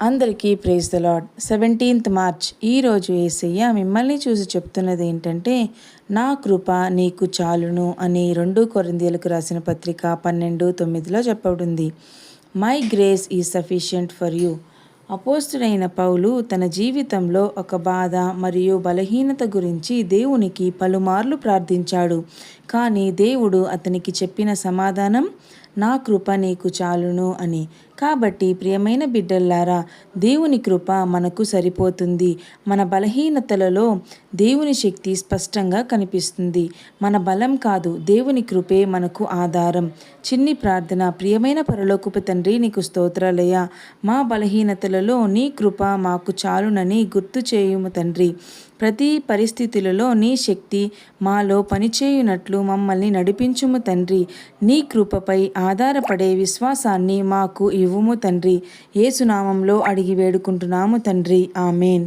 అందరికీ praise the lord. 17th March ఈరోజు యేసయ్య మిమ్మల్ని చూసి చెప్తున్నది ఏంటంటే, నా కృప నీకు చాలును అని 2 కొరింథీయులకు రాసిన పత్రిక 12:9లో చెప్పబడింది. My grace is sufficient for you. అపోస్తుడైన పౌలు తన జీవితంలో ఒక బాధ మరియు బలహీనత గురించి దేవునికి పలుమార్లు ప్రార్థించాడు. కానీ దేవుడు అతనికి చెప్పిన సమాధానం, నా కృప నీకు చాలును అని. కాబట్టి ప్రియమైన బిడ్డల్లారా, దేవుని కృప మనకు సరిపోతుంది. మన బలహీనతలలో దేవుని శక్తి స్పష్టంగా కనిపిస్తుంది. మన బలం కాదు, దేవుని కృపే మనకు ఆధారం. చిన్ని ప్రార్థన. ప్రియమైన పరలోకపు తండ్రి, నీకు స్తోత్రాలయ్యా. మా బలహీనతలలో నీ కృప మాకు చాలునని గుర్తు చేయుము తండ్రి. ప్రతి పరిస్థితులలో నీ శక్తి మాలో పనిచేయునట్లు మమ్మల్ని నడిపించుము తండ్రి. నీ కృపపై ఆధారపడే విశ్వాసాన్ని మాకు ఇవ్వుము తండ్రి. యేసు నామములో అడిగి వేడుకుంటున్నాము తండ్రి. ఆమేన్.